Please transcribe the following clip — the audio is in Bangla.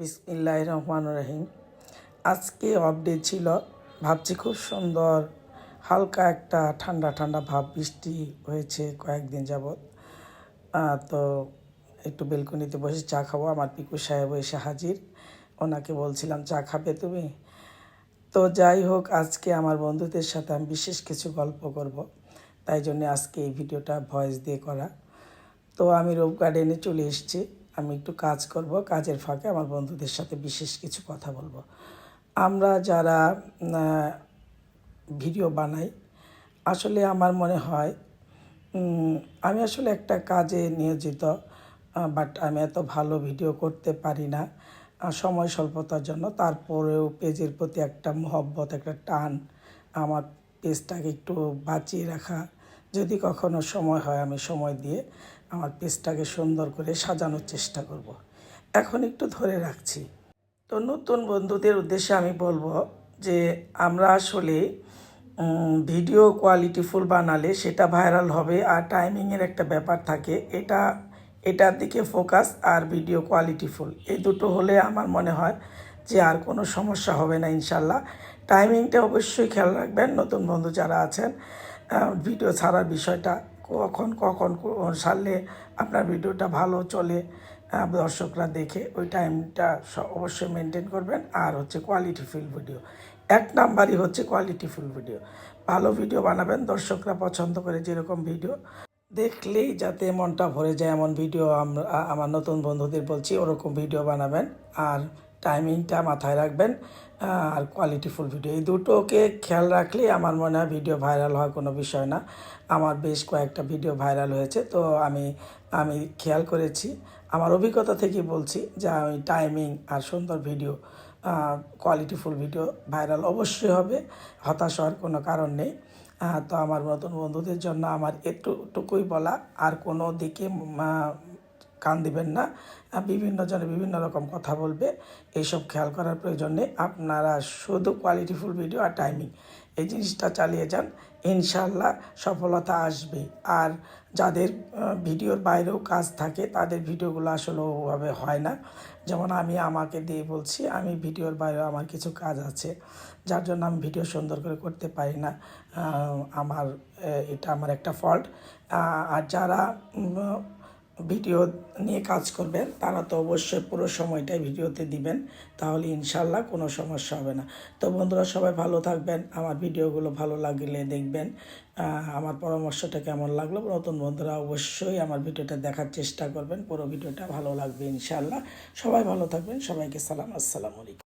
বিসমিল্লাহির রহমানির রহিম। আজকে আপডেট ছিল, ভাবছি খুব সুন্দর হালকা একটা ঠান্ডা ঠান্ডা ভাব, বৃষ্টি হয়েছে কয়েকদিন যাবৎ। তো একটু বেলকনিতে বসে চা খাবো, আমার পিকু সাহেব এসে হাজির। ওনাকে বলছিলাম চা খাবে তুমি? তো যাই হোক, আজকে আমার বন্ধুদের সাথে আমি বিশেষ কিছু গল্প করব, তাই জন্য আজকে এই ভিডিওটা ভয়েস দিয়ে করা। তো আমি রোপ গার্ডেনে চলে এসেছি, আমি একটু কাজ করব, কাজের ফাঁকে আমার বন্ধুদের সাথে বিশেষ কিছু কথা বলবো। আমরা যারা ভিডিও বানাই, আসলে আমার মনে হয় আমি আসলে একটা কাজে নিয়োজিত, বাট আমি এত ভালো ভিডিও করতে পারি না সময় স্বল্পতার জন্য। তারপরেও পেজের প্রতি একটা মহব্বত, একটা টান, আমার পেজটাকে একটু বাঁচিয়ে রাখা। যদি কখনো সময় হয়, আমি সময় দিয়ে আমার পেজটাকে সুন্দর করে সাজানোর চেষ্টা করব। এখন একটু ধরে রাখছি। তো নতুন বন্ধুদের উদ্দেশ্যে আমি বলবো যে আমরা আসলে ভিডিও কোয়ালিটিফুল বানালে সেটা ভাইরাল হবে, আর টাইমিংয়ের একটা ব্যাপার থাকে, এটার দিকে ফোকাস, আর ভিডিও কোয়ালিটিফুল, এই দুটো হলে আমার মনে হয় যে আর কোনো সমস্যা হবে না ইনশাল্লাহ। টাইমিংটা অবশ্যই খেয়াল রাখবেন নতুন বন্ধু যারা আছেন। ভিডিও ছাড়ার বিষয়টা কখন কখন ছাড়লে আপনার ভিডিওটা ভালো চলে, দর্শকরা দেখে, ওই টাইমটা অবশ্যই মেনটেন করবেন। আর হচ্ছে কোয়ালিটিফুল ভিডিও, এক নাম্বারই হচ্ছে কোয়ালিটিফুল ভিডিও। ভালো ভিডিও বানাবেন, দর্শকরা পছন্দ করে যেরকম ভিডিও, দেখলেই যাতে মনটা ভরে যায় এমন ভিডিও আমরা আমার নতুন বন্ধুদের বলছি, ওরকম ভিডিও বানাবেন। আর টাইমিংটা মাথায় রাখবেন, আর কোয়ালিটিফুল ভিডিও, এই দুটোকে খেয়াল রাখলেই আমার মনে হয় ভিডিও ভাইরাল হওয়ার কোনো বিষয় না। আমার বেশ কয়েকটা ভিডিও ভাইরাল হয়েছে, তো আমি খেয়াল করেছি, আমার অভিজ্ঞতা থেকে বলছি যে আমি টাইমিং আর সুন্দর ভিডিও, কোয়ালিটিফুল ভিডিও ভাইরাল অবশ্যই হবে, হতাশ হওয়ার কোনো কারণ নেই। তো আমার নতুন বন্ধুদের জন্য আমার এটুকুই বলা, আর কোনো দিকে কান দিবেন না। বিভিন্ন জনে বিভিন্ন রকম কথা বলবে, এইসব খেয়াল করার প্রয়োজন নেই। আপনারা শুধু কোয়ালিটিফুল ভিডিও আর টাইমিং, এই জিনিসটা চালিয়ে যান, ইনশাল্লাহ সফলতা আসবে। আর যাদের ভিডিওর বাইরেও কাজ থাকে, তাদের ভিডিওগুলো আসলে ওভাবে হয় না। যেমন আমি আমাকে দিয়ে বলছি, আমি ভিডিওর বাইরেও আমার কিছু কাজ আছে, যার জন্য আমি ভিডিও সুন্দর করে করতে পারি না। এটা আমার একটা ফল্ট। আর যারা ভিডিও নিয়ে কাজ করবেন, তারা তো অবশ্যই পুরো সময়টাই ভিডিওতে দিবেন, তাহলে ইনশাল্লাহ কোনো সমস্যা হবে না। তো বন্ধুরা, সবাই ভালো থাকবেন, আমার ভিডিওগুলো ভালো লাগলে দেখবেন। আমার পরামর্শটা কেমন লাগলো, নতুন বন্ধুরা অবশ্যই আমার ভিডিওটা দেখার চেষ্টা করবেন, পুরো ভিডিওটা ভালো লাগবে ইনশাল্লাহ। সবাই ভালো থাকবেন, সবাইকে সালাম, আসসালামু আলাইকুম।